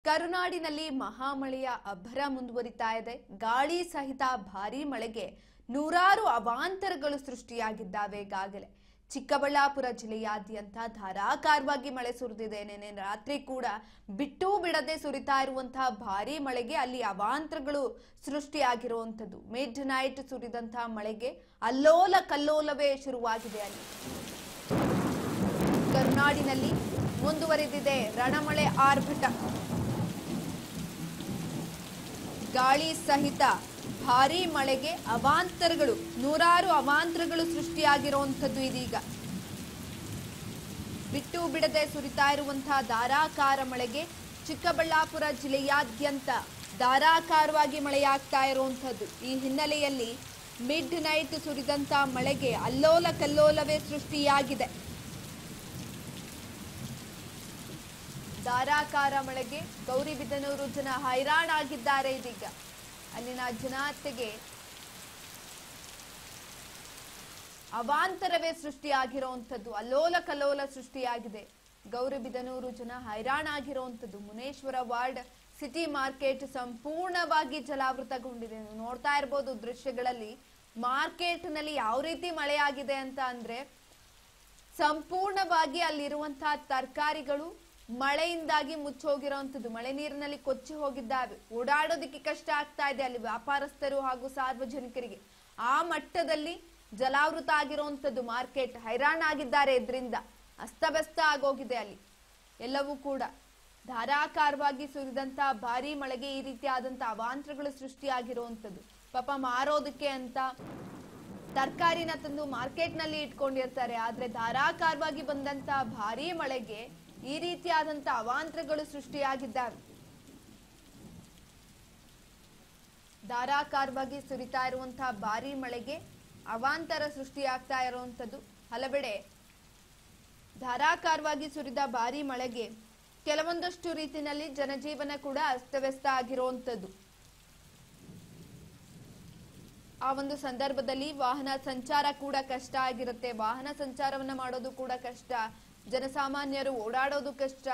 ಕರುನಾಡಿನಲ್ಲಿ ಮಹಾಮಳೆಯ ಅಬ್ಬರ ಮುಂದುವರಿತಾ ಇದೆ. ಗಾಳಿ ಸಹಿತ ಭಾರೀ ಮಳೆಗೆ ನೂರಾರು ಅವಾಂತರಗಳು ಸೃಷ್ಟಿಯಾಗಿದ್ದಾವೆ. ಈಗಾಗಲೇ ಚಿಕ್ಕಬಳ್ಳಾಪುರ ಜಿಲ್ಲೆಯಾದ್ಯಂತ ಧಾರಾಕಾರವಾಗಿ ಮಳೆ ಸುರಿದಿದೆ. ನೆನ್ನೆ ರಾತ್ರಿ ಕೂಡ ಬಿಟ್ಟು ಬಿಡದೆ ಸುರಿತಾ ಇರುವಂತಹ ಭಾರೀ ಮಳೆಗೆ ಅಲ್ಲಿ ಅವಾಂತರಗಳು ಸೃಷ್ಟಿಯಾಗಿರುವಂತದ್ದು. ಮಿಡ್ ನೈಟ್ ಸುರಿದಂತಹ ಮಳೆಗೆ ಅಲ್ಲೋಲ ಕಲ್ಲೋಲವೇ ಶುರುವಾಗಿದೆ. ಅಲ್ಲಿ ಕರುನಾಡಿನಲ್ಲಿ ಮುಂದುವರೆದಿದೆ ರಣಮಳೆ ಆರ್ಭಟ. ಗಾಳಿ ಸಹಿತ ಭಾರೀ ಮಳೆಗೆ ಅವಾಂತರಗಳು, ನೂರಾರು ಅವಾಂತರಗಳು ಸೃಷ್ಟಿಯಾಗಿರುವಂತದ್ದು. ಇದೀಗ ಬಿಟ್ಟು ಬಿಡದೆ ಸುರಿತಾ ಇರುವಂತಹ ಧಾರಾಕಾರ ಮಳೆಗೆ ಚಿಕ್ಕಬಳ್ಳಾಪುರ ಜಿಲ್ಲೆಯಾದ್ಯಂತ ಧಾರಾಕಾರವಾಗಿ ಮಳೆಯಾಗ್ತಾ ಇರುವಂತದ್ದು. ಈ ಹಿನ್ನೆಲೆಯಲ್ಲಿ ಮಿಡ್ ನೈಟ್ ಸುರಿದಂತಹ ಮಳೆಗೆ ಅಲ್ಲೋಲ ಕಲ್ಲೋಲವೇ ಸೃಷ್ಟಿಯಾಗಿದೆ. ಧಾರಾಕಾರ ಮಳೆಗೆ ಗೌರಿಬಿದನೂರು ಜನ ಹೈರಾಣಾಗಿದ್ದಾರೆ. ಇದೀಗ ಅಲ್ಲಿನ ಜನತೆಗೆ ಅವಾಂತರವೇ ಸೃಷ್ಟಿಯಾಗಿರುವಂತದ್ದು, ಅಲ್ಲೋಲ ಕಲ್ಲೋಲ ಸೃಷ್ಟಿಯಾಗಿದೆ. ಗೌರಿಬಿದನೂರು ಜನ ಹೈರಾಣಾಗಿರುವಂತದ್ದು. ಮುನೇಶ್ವರ ವಾರ್ಡ್ ಸಿಟಿ ಮಾರ್ಕೆಟ್ ಸಂಪೂರ್ಣವಾಗಿ ಜಲಾವೃತಗೊಂಡಿದೆ. ನೀವು ನೋಡ್ತಾ ಇರಬಹುದು ದೃಶ್ಯಗಳಲ್ಲಿ. ಮಾರ್ಕೆಟ್ ನಲ್ಲಿ ಯಾವ ರೀತಿ ಮಳೆಯಾಗಿದೆ ಅಂತ ಅಂದ್ರೆ, ಸಂಪೂರ್ಣವಾಗಿ ಅಲ್ಲಿರುವಂತಹ ತರಕಾರಿಗಳು ಮಳೆಯಿಂದಾಗಿ ಮುಚ್ಚೋಗಿರುವಂತದ್ದು, ಮಳೆ ನೀರಿನಲ್ಲಿ ಕೊಚ್ಚಿ ಹೋಗಿದ್ದಾವೆ. ಓಡಾಡೋದಕ್ಕೆ ಕಷ್ಟ ಆಗ್ತಾ ಇದೆ ಅಲ್ಲಿ ವ್ಯಾಪಾರಸ್ಥರು ಹಾಗೂ ಸಾರ್ವಜನಿಕರಿಗೆ. ಆ ಮಟ್ಟದಲ್ಲಿ ಜಲಾವೃತ ಆಗಿರುವಂತದ್ದು. ಮಾರ್ಕೆಟ್ ಹೈರಾಣಾಗಿದ್ದಾರೆ. ಇದರಿಂದ ಅಸ್ತವ್ಯಸ್ತ ಆಗೋಗಿದೆ ಅಲ್ಲಿ ಎಲ್ಲವೂ ಕೂಡ. ಧಾರಾಕಾರವಾಗಿ ಸುರಿದಂತ ಭಾರೀ ಮಳೆಗೆ ಈ ರೀತಿಯಾದಂತ ಅವಾಂತರಗಳು ಸೃಷ್ಟಿಯಾಗಿರುವಂತದ್ದು. ಪಾಪ ಮಾರೋದಕ್ಕೆ ಅಂತ ತರಕಾರಿನ ತಂದು ಮಾರ್ಕೆಟ್ ನಲ್ಲಿ ಇಟ್ಕೊಂಡಿರ್ತಾರೆ. ಆದ್ರೆ ಧಾರಾಕಾರವಾಗಿ ಬಂದಂತ ಭಾರೀ ಮಳೆಗೆ ಈ ರೀತಿಯಾದಂತ ಅವಾಂತರಗಳು ಸೃಷ್ಟಿಯಾಗಿದ್ದಾವೆ. ಧಾರಾಕಾರವಾಗಿ ಸುರಿತಾ ಇರುವಂತಹ ಭಾರೀ ಮಳೆಗೆ ಅವಾಂತರ ಸೃಷ್ಟಿಯಾಗ್ತಾ ಇರುವಂತದ್ದು. ಹಲವೆಡೆ ಧಾರಾಕಾರವಾಗಿ ಸುರಿದ ಭಾರೀ ಮಳೆಗೆ ಕೆಲವೊಂದಷ್ಟು ರೀತಿಯಲ್ಲಿ ಜನಜೀವನ ಕೂಡ ಅಸ್ತವ್ಯಸ್ತ ಆಗಿರುವಂತದ್ದು. ಆ ಒಂದು ಸಂದರ್ಭದಲ್ಲಿ ವಾಹನ ಸಂಚಾರ ಕೂಡ ಕಷ್ಟ ಆಗಿರುತ್ತೆ. ವಾಹನ ಸಂಚಾರವನ್ನ ಮಾಡೋದು ಕೂಡ ಕಷ್ಟ. ಜನಸಾಮಾನ್ಯರು ಓಡಾಡೋದು ಕಷ್ಟ.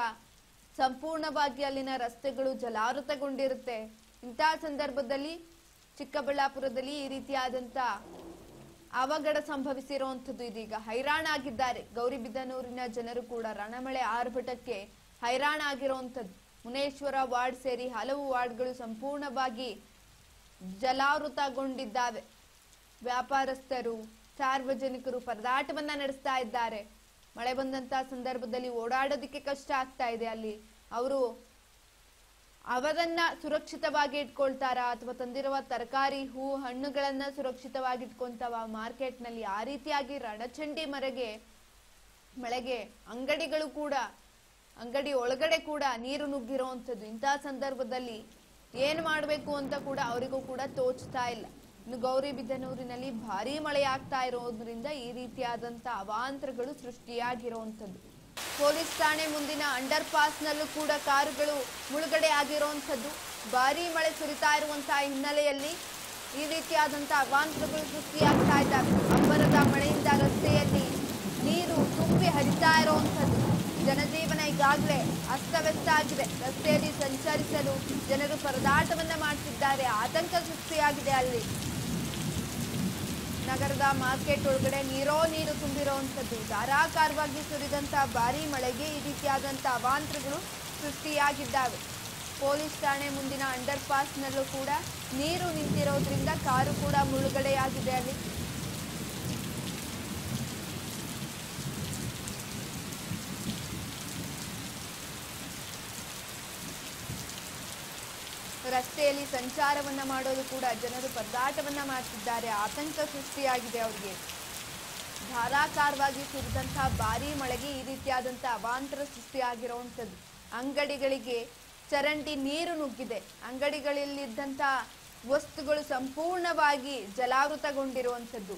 ಸಂಪೂರ್ಣವಾಗಿ ಅಲ್ಲಿನ ರಸ್ತೆಗಳು ಜಲಾವೃತಗೊಂಡಿರುತ್ತೆ. ಇಂತಹ ಸಂದರ್ಭದಲ್ಲಿ ಚಿಕ್ಕಬಳ್ಳಾಪುರದಲ್ಲಿ ಈ ರೀತಿಯಾದಂತ ಅವಘಡ ಸಂಭವಿಸಿರುವಂತದ್ದು. ಇದೀಗ ಹೈರಾಣಾಗಿದ್ದಾರೆ ಗೌರಿಬಿದನೂರಿನ ಜನರು ಕೂಡ. ರಣಮಳೆ ಆರ್ಭಟಕ್ಕೆ ಹೈರಾಣಾಗಿರುವಂತದ್ದು. ಮುನೇಶ್ವರ ವಾರ್ಡ್ ಸೇರಿ ಹಲವು ವಾರ್ಡ್ಗಳು ಸಂಪೂರ್ಣವಾಗಿ ಜಲಾವೃತಗೊಂಡಿದ್ದಾವೆ. ವ್ಯಾಪಾರಸ್ಥರು, ಸಾರ್ವಜನಿಕರು ಪರದಾಟವನ್ನ ನಡೆಸ್ತಾ ಇದ್ದಾರೆ. ಮಳೆ ಬಂದಂತ ಸಂದರ್ಭದಲ್ಲಿ ಓಡಾಡೋದಕ್ಕೆ ಕಷ್ಟ ಆಗ್ತಾ ಇದೆ. ಅಲ್ಲಿ ಅವರು ಅವರನ್ನ ಸುರಕ್ಷಿತವಾಗಿ ಇಟ್ಕೊಳ್ತಾರ ಅಥವಾ ತಂದಿರುವ ತರಕಾರಿ, ಹೂ, ಹಣ್ಣುಗಳನ್ನ ಸುರಕ್ಷಿತವಾಗಿ ಇಟ್ಕೊಂತಾವ ಮಾರ್ಕೆಟ್ ನಲ್ಲಿ? ಆ ರೀತಿಯಾಗಿ ರಣಚಂಡಿ ಮಳೆಗೆ ಅಂಗಡಿಗಳು ಕೂಡ, ಅಂಗಡಿ ಒಳಗಡೆ ಕೂಡ ನೀರು ನುಗ್ಗಿರುವಂತದ್ದು. ಇಂತಹ ಸಂದರ್ಭದಲ್ಲಿ ಏನ್ ಮಾಡ್ಬೇಕು ಅಂತ ಕೂಡ ಅವರಿಗೂ ಕೂಡ ತೋಚ್ತಾ ಇಲ್ಲ. ಇನ್ನು ಗೌರಿಬಿದನೂರಿನಲ್ಲಿ ಭಾರೀ ಮಳೆ ಆಗ್ತಾ ಇರೋದ್ರಿಂದ ಈ ರೀತಿಯಾದಂತ ಅವಾಂತರಗಳು ಸೃಷ್ಟಿಯಾಗಿರುವಂತದ್ದು. ಪೊಲೀಸ್ ಠಾಣೆ ಮುಂದಿನ ಅಂಡರ್ ಪಾಸ್ ನಲ್ಲೂ ಕೂಡ ಕಾರುಗಳು ಮುಳುಗಡೆ ಆಗಿರುವಂತದ್ದು. ಭಾರೀ ಮಳೆ ಸುರಿತಾ ಇರುವಂತಹ ಹಿನ್ನೆಲೆಯಲ್ಲಿ ಈ ರೀತಿಯಾದಂತ ಅವಾಂತರಗಳು ಸೃಷ್ಟಿಯಾಗ್ತಾ ಇದ್ದಾವೆ. ಅಬ್ಬರದ ಮಳೆಯಿಂದ ರಸ್ತೆಯಲ್ಲಿ ನೀರು ತುಂಬಿ ಹರಿತಾ ಇರುವಂತದ್ದು. ಜನಜೀವನ ಈಗಾಗಲೇ ಅಸ್ತವ್ಯಸ್ತ ಆಗಿದೆ. ರಸ್ತೆಯಲ್ಲಿ ಸಂಚರಿಸಲು ಜನರು ಪರದಾಟವನ್ನ ಮಾಡ್ತಿದ್ದಾರೆ. ಆತಂಕ ಸೃಷ್ಟಿಯಾಗಿದೆ. ಅಲ್ಲಿ ನಗರದ ಮಾರ್ಕೆಟ್ ಒಳಗಡೆ ನೀರು ತುಂಬಿರುವಂತದ್ದು. ಧಾರಾಕಾರವಾಗಿ ಸುರಿದಂತಹ ಭಾರೀ ಮಳೆಗೆ ಈ ರೀತಿಯಾದಂತಹ ಅವಾಂತರಗಳು ಸೃಷ್ಟಿಯಾಗಿದ್ದಾವೆ. ಪೊಲೀಸ್ ಠಾಣೆ ಮುಂದಿನ ಅಂಡರ್ ಪಾಸ್ ನಲ್ಲೂ ಕೂಡ ನೀರು ನಿಂತಿರೋದ್ರಿಂದ ಕಾರು ಕೂಡ ಮುಳುಗಡೆಯಾಗಿದೆ. ಅಲ್ಲಿ ರಸ್ತೆಯಲ್ಲಿ ಸಂಚಾರವನ್ನ ಮಾಡೋದು ಕೂಡ ಜನರು ಪರದಾಟವನ್ನ ಮಾಡ್ತಿದ್ದಾರೆ. ಆತಂಕ ಸೃಷ್ಟಿಯಾಗಿದೆ ಅವರಿಗೆ. ಧಾರಾಕಾರವಾಗಿ ಸುರಿದಂತಹ ಭಾರೀ ಮಳೆಗೆ ಈ ರೀತಿಯಾದಂತಹ ಅವಾಂತರ ಸೃಷ್ಟಿಯಾಗಿರುವಂತದ್ದು. ಅಂಗಡಿಗಳಿಗೆ ಚರಂಡಿ ನೀರು ನುಗ್ಗಿದೆ. ಅಂಗಡಿಗಳಲ್ಲಿದ್ದಂತ ವಸ್ತುಗಳು ಸಂಪೂರ್ಣವಾಗಿ ಜಲಾವೃತಗೊಂಡಿರುವಂತದ್ದು.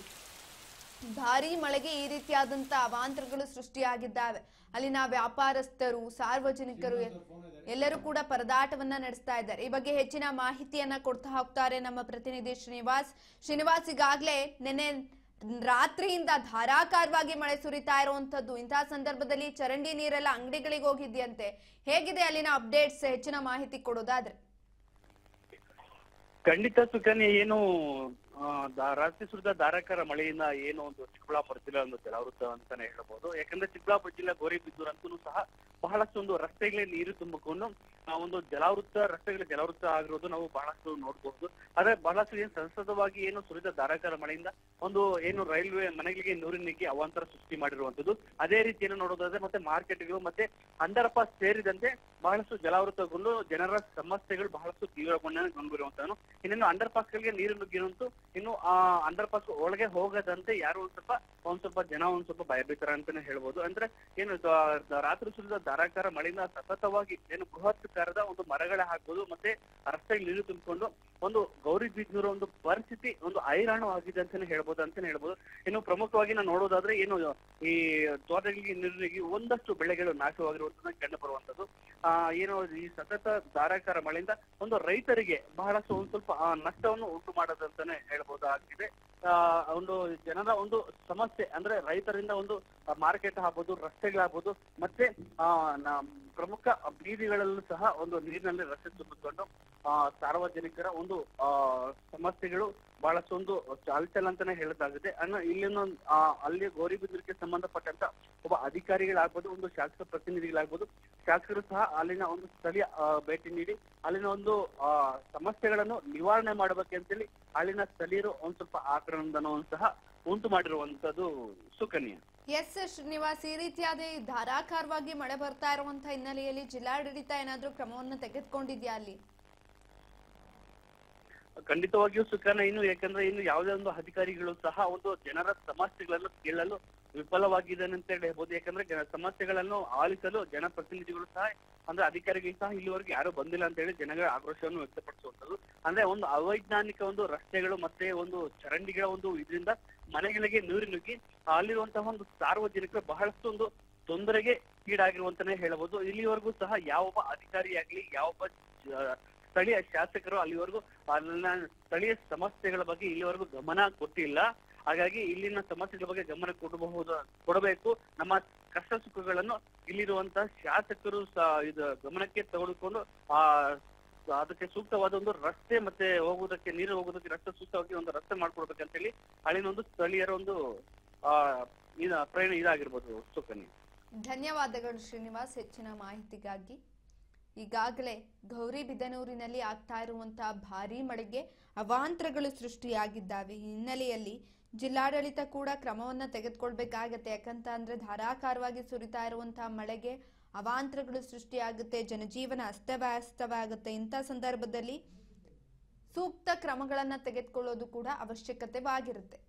ಭಾರೀ ಮಳೆಗೆ ಈ ರೀತಿಯಾದಂತ ಅವಾಂತರಗಳು ಸೃಷ್ಟಿಯಾಗಿದ್ದಾವೆ. ಅಲ್ಲಿನ ವ್ಯಾಪಾರಸ್ಥರು, ಸಾರ್ವಜನಿಕರು ಎಲ್ಲರೂ ಕೂಡ ಪರದಾಟವನ್ನ ನಡೆಸ್ತಾ ಇದ್ದಾರೆ. ಈ ಬಗ್ಗೆ ಹೆಚ್ಚಿನ ಮಾಹಿತಿಯನ್ನ ಕೊಡ್ತಾ ಹೋಗ್ತಾರೆ ನಮ್ಮ ಪ್ರತಿನಿಧಿ ಶ್ರೀನಿವಾಸ್. ಈಗಾಗಲೇ ನೆನ್ನೆ ರಾತ್ರಿಯಿಂದ ಧಾರಾಕಾರವಾಗಿ ಮಳೆ ಸುರಿತಾ ಇರುವಂತದ್ದು. ಇಂತಹ ಸಂದರ್ಭದಲ್ಲಿ ಚರಂಡಿ ನೀರೆಲ್ಲ ಅಂಗಡಿಗಳಿಗೆ ಹೋಗಿದ್ಯಂತೆ. ಹೇಗಿದೆ ಅಲ್ಲಿನ ಅಪ್ಡೇಟ್ಸ್? ಹೆಚ್ಚಿನ ಮಾಹಿತಿ ಕೊಡೋದಾದ್ರೆ. ಖಂಡಿತ ಸುಕನ್ಯಾ, ಏನು ರಾತ್ರಿ ಸುರಿದ ಧಾರಾಕಾರ ಮಳೆಯಿಂದ ಏನು ಒಂದು ಚಿಕ್ಕಬಳ್ಳಾಪುರ ಜಿಲ್ಲೆ ಒಂದು ಜಲಾವೃತ ಅಂತಾನೆ ಹೇಳ್ಬೋದು. ಯಾಕಂದ್ರೆ ಚಿಕ್ಕಬಳ್ಳಾಪುರ ಜಿಲ್ಲೆ ಗೋರಿಬಿದೂರು ಅಂತೂ ಸಹ ಬಹಳಷ್ಟು ಒಂದು ರಸ್ತೆಗಳೇ ನೀರು ತುಂಬಿಕೊಂಡು ಒಂದು ರಸ್ತೆಗಳ ಜಲಾವೃತ ಆಗಿರೋದು ನಾವು ಬಹಳಷ್ಟು ನೋಡಬಹುದು. ಆದ್ರೆ ಬಹಳಷ್ಟು ಏನು ಸಂಸದವಾಗಿ ಏನು ಸುರಿದ ಧಾರಾಕಾರ ಮಳೆಯಿಂದ ಒಂದು ಏನು ರೈಲ್ವೆ ಮನೆಗಳಿಗೆ ನೀರು ನುಗ್ಗಿ ಅವಾಂತರ ಸೃಷ್ಟಿ ಮಾಡಿರುವಂತದ್ದು. ಅದೇ ರೀತಿಯನ್ನು ನೋಡೋದಾದ್ರೆ ಮತ್ತೆ ಮಾರ್ಕೆಟ್ಗಳು ಮತ್ತೆ ಅಂಡರ್ ಪಾಸ್ ಸೇರಿದಂತೆ ಬಹಳಷ್ಟು ಜಲಾವೃತಗೊಂಡು ಜನರ ಸಮಸ್ಯೆಗಳು ಬಹಳಷ್ಟು ತೀವ್ರಗೊಂಡಿರುವಂತದ್ದು. ಇನ್ನೇನು ಅಂಡರ್ ಪಾಸ್ ಗಳಿಗೆ ನೀರು ನುಗ್ಗಿರುವಂತೂ ಇನ್ನು ಆ ಅಂಡರ್ ಪಾಸ್ ಒಳಗೆ ಹೋಗದಂತೆ ಯಾರು ಒಂದ್ ಸ್ವಲ್ಪ ಜನ ಭಯಭೀತರ ಅಂತಾನೆ ಹೇಳ್ಬೋದು. ಅಂದ್ರೆ ಏನು ರಾತ್ರಿ ಸುರಿದ ಧಾರಾಕಾರ ಮಳೆಯಿಂದ ಸತತವಾಗಿ ಏನು ಬೃಹತ್ಕಾರದ ಒಂದು ಮರಗಳೇ ಹಾಕ್ಬೋದು ಮತ್ತೆ ರಸ್ತೆಗೆ ನೀರು ತುಂಬಿಕೊಂಡು ಒಂದು ಗೌರಿಬಿದನೂರು ಒಂದು ಪರಿಸ್ಥಿತಿ ಒಂದು ಐರಾಣವಾಗಿದೆ ಅಂತಾನೆ ಹೇಳ್ಬೋದು. ಇನ್ನು ಪ್ರಮುಖವಾಗಿ ನಾವು ನೋಡೋದಾದ್ರೆ ಏನು ಈ ತೋಟಗಳಿಗೆ ನೀರಿಗೆ ಒಂದಷ್ಟು ಬೆಳೆಗಳು ನಾಶವಾಗಿರುವಂತದ್ದು ಕಂಡು ಬರುವಂತದ್ದು. ಏನು ಈ ಸತತ ಧಾರಾಕಾರ ಮಳೆಯಿಂದ ಒಂದು ರೈತರಿಗೆ ಬಹಳಷ್ಟು ಒಂದ್ ಸ್ವಲ್ಪ ನಷ್ಟವನ್ನು ಉಂಟು ಮಾಡೋದಂತಾನೆ ಹೇಳ್ಬೋದಾಗಿದೆ. ಒಂದು ಜನರ ಒಂದು ಸಮಸ್ಯೆ ಅಂದ್ರೆ ರೈತರಿಂದ ಒಂದು ಮಾರ್ಕೆಟ್ ಆಗ್ಬೋದು, ರಸ್ತೆಗಳಾಗ್ಬೋದು, ಮತ್ತೆ ಪ್ರಮುಖ ಬೀದಿಗಳಲ್ಲೂ ಸಹ ಒಂದು ನೀರಿನಲ್ಲಿ ರಸ್ತೆ ತುಂಬಿಕೊಂಡು ಸಾರ್ವಜನಿಕರ ಒಂದು ಸಮಸ್ಯೆಗಳು ಬಹಳಷ್ಟು ಒಂದು ಚಾಲ್ಚಲ್ ಅಂತಾನೆ ಹೇಳೋದಾಗಿದೆ. ಇಲ್ಲಿನ ಅಲ್ಲಿ ಗೌರಿಬಿದೂರಿಗೆ ಸಂಬಂಧಪಟ್ಟಂತ ಒಬ್ಬ ಅಧಿಕಾರಿಗಳಾಗ್ಬೋದು, ಒಂದು ಶಾಸಕ ಪ್ರತಿನಿಧಿಗಳಾಗ್ಬೋದು, ಶಾಸಕರು ಸಹ ಅಲ್ಲಿನ ಒಂದು ಸ್ಥಳೀಯ ಭೇಟಿ ನೀಡಿ ಅಲ್ಲಿನ ಒಂದು ಸಮಸ್ಯೆಗಳನ್ನು ನಿವಾರಣೆ ಮಾಡ್ಬೇಕಂತೇಳಿ ಅಲ್ಲಿನ ಸ್ಥಳೀಯರು ಒಂದ್ ಸ್ವಲ್ಪ ಆಕ್ರಂದನವನ್ನು ಸಹ ಉಂಟು ಮಾಡಿರುವಂತದ್ದು ಸುಕನ್ಯಾ. ಎಸ್ ಶ್ರೀನಿವಾಸ್, ಈ ರೀತಿಯಾದ ಧಾರಾಕಾರವಾಗಿ ಮಳೆ ಬರ್ತಾ ಇರುವಂತಹ ಹಿನ್ನೆಲೆಯಲ್ಲಿ ಜಿಲ್ಲಾಡಳಿತ ಏನಾದ್ರೂ ಕ್ರಮವನ್ನು ತೆಗೆದುಕೊಂಡಿದ್ಯಾ ಅಲ್ಲಿ? ಖಂಡಿತವಾಗಿಯೂ ಸುಕನ್ಯಾ, ಯಾಕಂದ್ರೆ ಯಾವುದೇ ಒಂದು ಅಧಿಕಾರಿಗಳು ಸಹ ಒಂದು ಜನರ ಸಮಸ್ಯೆಗಳನ್ನು ಕೇಳಲು ವಿಫಲವಾಗಿದ್ದಾನೆ ಅಂತ ಹೇಳ್ಬೋದು. ಯಾಕಂದ್ರೆ ಸಮಸ್ಯೆಗಳನ್ನು ಆಲಿಸಲು ಜನಪ್ರತಿನಿಧಿಗಳು ಸಹ ಅಂದ್ರೆ ಅಧಿಕಾರಿಗಳು ಸಹ ಇಲ್ಲಿವರೆಗೂ ಯಾರು ಬಂದಿಲ್ಲ ಅಂತ ಹೇಳಿ ಜನಗಳ ಆಕ್ರೋಶವನ್ನು ವ್ಯಕ್ತಪಡಿಸುವಂತದ್ದು. ಅಂದ್ರೆ ಒಂದು ಅವೈಜ್ಞಾನಿಕ ಒಂದು ರಸ್ತೆಗಳು ಮತ್ತೆ ಒಂದು ಚರಂಡಿಗಳ ಒಂದು ಇದರಿಂದ ಮನೆಗಳಿಗೆ ನೀರು ನುಗ್ಗಿ ಅಲ್ಲಿರುವಂತಹ ಒಂದು ಸಾರ್ವಜನಿಕರು ಬಹಳಷ್ಟು ಒಂದು ತೊಂದರೆಗೆ ಈಡಾಗಿರುವಂತಾನೆ ಹೇಳಬಹುದು. ಇಲ್ಲಿವರೆಗೂ ಸಹ ಯಾವೊಬ್ಬ ಅಧಿಕಾರಿಯಾಗ್ಲಿ ಯಾವೊಬ್ಬ ಸ್ಥಳೀಯ ಶಾಸಕರು ಅಲ್ಲಿವರೆಗೂ ಅಲ್ಲಿನ ಸ್ಥಳೀಯ ಸಮಸ್ಯೆಗಳ ಬಗ್ಗೆ ಇಲ್ಲಿವರೆಗೂ ಗಮನ ಕೊಟ್ಟಿಲ್ಲ. ಹಾಗಾಗಿ ಇಲ್ಲಿನ ಸಮಸ್ಯೆಗಳ ಬಗ್ಗೆ ಗಮನ ಕೊಡಬೇಕು. ನಮ್ಮ ಕಷ್ಟ ಸುಖಗಳನ್ನು ಇಲ್ಲಿರುವಂತಹ ಶಾಸಕರು ಇದು ಗಮನಕ್ಕೆ ತೆಗೆದುಕೊಂಡು ಅದಕ್ಕೆ ಸೂಕ್ತವಾದ ಒಂದು ರಸ್ತೆ ಮತ್ತೆ ಹೋಗುವುದಕ್ಕೆ ನೀರು ಹೋಗುವುದಕ್ಕೆ ರಸ್ತೆ ಸೂಕ್ತವಾಗಿ ಒಂದು ರಸ್ತೆ ಮಾಡ್ಕೊಡ್ಬೇಕಂತ ಹೇಳಿ ಅಲ್ಲಿನ ಒಂದು ಸ್ಥಳೀಯರ ಒಂದು ಪ್ರಯಾಣ ಇದಾಗಿರ್ಬೋದು ಸುಕನ್ಯಾ. ಧನ್ಯವಾದಗಳು ಶ್ರೀನಿವಾಸ್ ಹೆಚ್ಚಿನ ಮಾಹಿತಿಗಾಗಿ. ಈಗಾಗಲೇ ಗೌರಿಬಿದನೂರಿನಲ್ಲಿ ಆಗ್ತಾ ಇರುವಂತಹ ಭಾರೀ ಮಳೆಗೆ ಅವಾಂತರಗಳು ಸೃಷ್ಟಿಯಾಗಿದ್ದಾವೆ. ಈ ಹಿನ್ನೆಲೆಯಲ್ಲಿ ಜಿಲ್ಲಾಡಳಿತ ಕೂಡ ಕ್ರಮವನ್ನ ತೆಗೆದುಕೊಳ್ಬೇಕಾಗತ್ತೆ. ಯಾಕಂತ ಅಂದ್ರೆ ಧಾರಾಕಾರವಾಗಿ ಸುರಿತಾ ಇರುವಂತಹ ಮಳೆಗೆ ಅವಾಂತರಗಳು ಸೃಷ್ಟಿಯಾಗುತ್ತೆ, ಜನಜೀವನ ಅಸ್ತವ್ಯಸ್ತವಾಗುತ್ತೆ. ಇಂಥ ಸಂದರ್ಭದಲ್ಲಿ ಸೂಕ್ತ ಕ್ರಮಗಳನ್ನ ತೆಗೆದುಕೊಳ್ಳೋದು ಕೂಡ ಅವಶ್ಯಕತೆವಾಗಿರುತ್ತೆ.